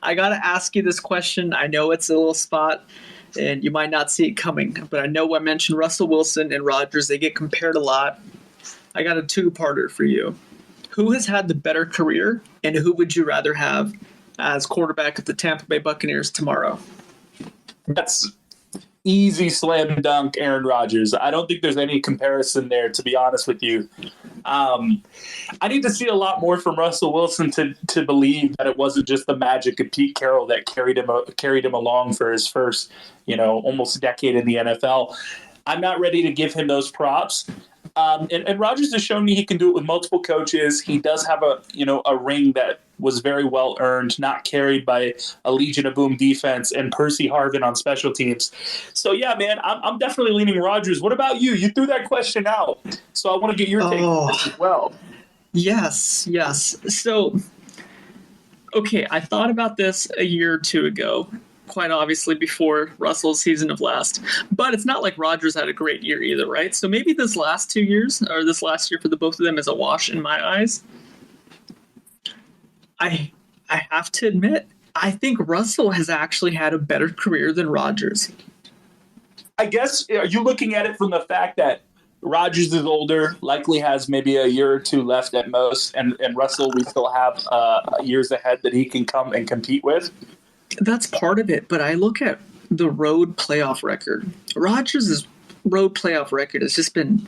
I got to ask you this question. I know it's a little spot, and you might not see it coming, but I know I mentioned Russell Wilson and Rodgers. They get compared a lot. I got a two-parter for you. Who has had the better career, and who would you rather have as quarterback of the Tampa Bay Buccaneers tomorrow? That's easy slam dunk Aaron Rodgers. I don't think there's any comparison there, to be honest with you. I need to see a lot more from Russell Wilson to believe that it wasn't just the magic of Pete Carroll that carried him along for his first, almost decade in the NFL. I'm not ready to give him those props. And Rodgers has shown me he can do it with multiple coaches. He does have a ring that was very well earned, not carried by a Legion of Boom defense and Percy Harvin on special teams. So yeah, man, I'm definitely leaning Rodgers. What about you? You threw that question out, so I want to get your take on this as well. Yes. So, okay, I thought about this a year or two ago, quite obviously before Russell's season of last. But it's not like Rodgers had a great year either, right? So maybe this last 2 years, or this last year for the both of them, is a wash in my eyes. I have to admit, I think Russell has actually had a better career than Rodgers. I guess, are you looking at it from the fact that Rodgers is older, likely has maybe a year or two left at most, and Russell, we still have years ahead that he can come and compete with? That's part of it, but I look at the road playoff record. Rodgers' road playoff record has just been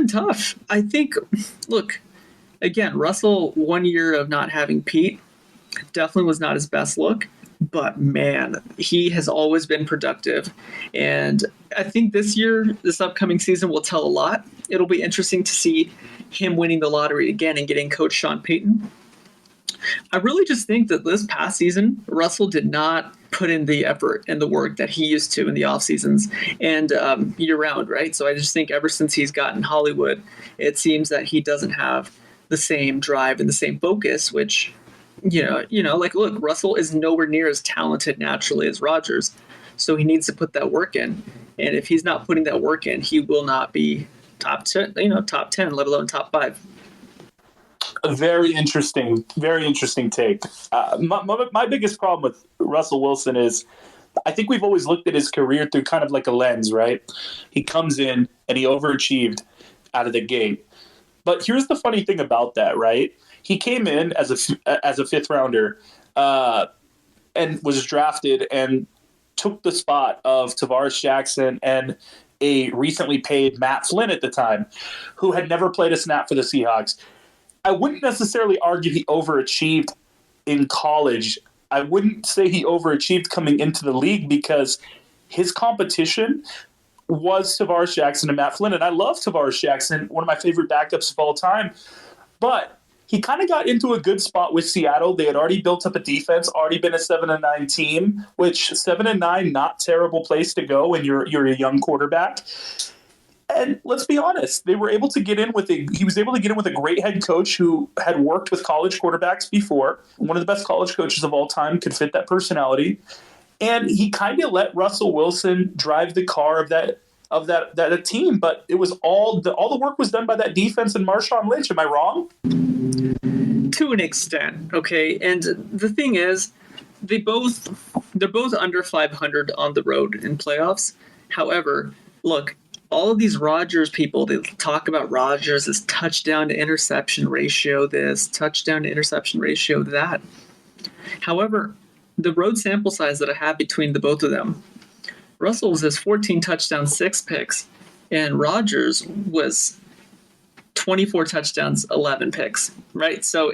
tough. I think, look, again, Russell, 1 year of not having Pete definitely was not his best look, but man, he has always been productive. And I think this upcoming season will tell a lot. It'll be interesting to see him winning the lottery again and getting Coach Sean Payton. I really just think that this past season, Russell did not put in the effort and the work that he used to in the off seasons and year-round, right? So I just think ever since he's gotten Hollywood, it seems that he doesn't have the same drive and the same focus, which, like, look, Russell is nowhere near as talented naturally as Rodgers, so he needs to put that work in. And if he's not putting that work in, he will not be top 10, let alone top 5. A very interesting take. My biggest problem with Russell Wilson is I think we've always looked at his career through kind of like a lens, right? He comes in and he overachieved out of the gate. But here's the funny thing about that, right? He came in as a fifth rounder and was drafted and took the spot of Tavares Jackson and a recently paid Matt Flynn at the time, who had never played a snap for the Seahawks. I wouldn't necessarily argue he overachieved in college. I wouldn't say he overachieved coming into the league because his competition was Tavares Jackson and Matt Flynn. And I love Tavares Jackson, one of my favorite backups of all time. But he kind of got into a good spot with Seattle. They had already built up a defense, already been a 7-9 team, which 7-9, not terrible place to go when you're a young quarterback. And let's be honest, he was able to get in with a great head coach who had worked with college quarterbacks before. One of the best college coaches of all time, could fit that personality. And he kind of let Russell Wilson drive the car of that team. But it was all the work was done by that defense and Marshawn Lynch. Am I wrong? To an extent, okay. And the thing is, they're both under 500 on the road in playoffs. However, look, all of these Rodgers people, they talk about Rodgers as touchdown to interception ratio this, touchdown to interception ratio that. However, the road sample size that I have between the both of them, Russell was 14 touchdowns, 6 picks, and Rodgers was 24 touchdowns, 11 picks, right? So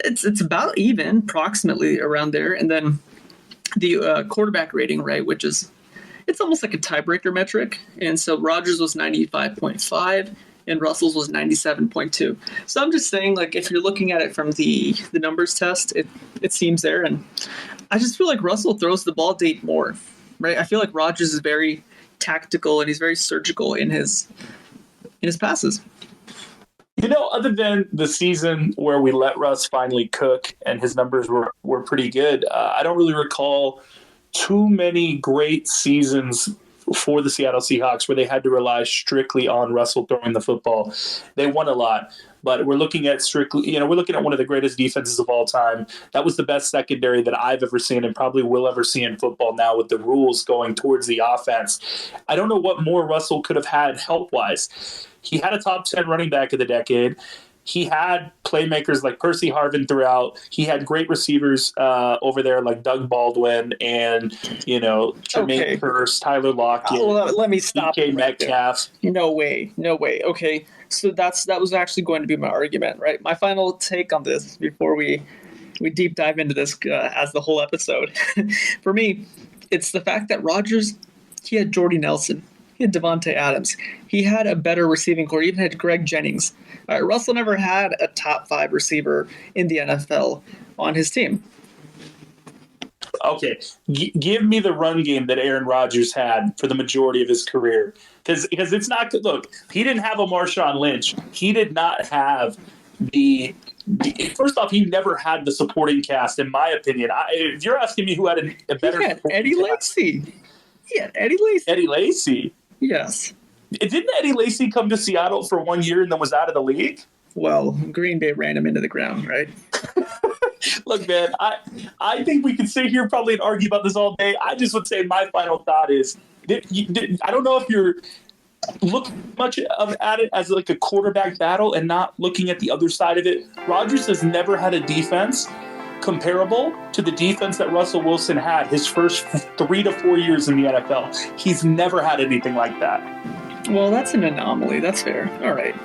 it's about even, approximately around there. And then the quarterback rating, right, which is, it's almost like a tiebreaker metric. And so Rodgers was 95.5 and Russell's was 97.2. So I'm just saying, like, if you're looking at it from the numbers test, it seems there. And I just feel like Russell throws the ball deep more, right? I feel like Rodgers is very tactical and he's very surgical in his passes. Other than the season where we let Russ finally cook and his numbers were pretty good, I don't really recall too many great seasons for the Seattle Seahawks where they had to rely strictly on Russell throwing the football. They won a lot, but we're looking at we're looking at one of the greatest defenses of all time. That was the best secondary that I've ever seen and probably will ever see in football now with the rules going towards the offense. I don't know what more Russell could have had help-wise. He had a top 10 running back of the decade. He had playmakers like Percy Harvin throughout. He had great receivers over there like Doug Baldwin and, Jermaine Kearse, Tyler Lockett, let me stop. DK Metcalf. No way. Okay, so that was actually going to be my argument, right? My final take on this before we deep dive into this as the whole episode. For me, it's the fact that Rodgers, he had Jordy Nelson. He had Devontae Adams. He had a better receiving core. He even had Greg Jennings. Russell never had a top 5 receiver in the NFL on his team. Okay, give me the run game that Aaron Rodgers had for the majority of his career. Because it's not good. Look, he didn't have a Marshawn Lynch. He did not have first off, he never had the supporting cast, in my opinion. If you're asking me who had a better... He had Eddie Lacy. Eddie Lacy? Yes. Didn't Eddie Lacy come to Seattle for 1 year and then was out of the league? Well, Green Bay ran him into the ground, right? Look, man, I think we could sit here probably and argue about this all day. I just would say my final thought is, I don't know if you're looking much at it as like a quarterback battle and not looking at the other side of it. Rodgers has never had a defense comparable to the defense that Russell Wilson had his first 3 to 4 years in the NFL. He's never had anything like that. Well, that's an anomaly. That's fair. All right.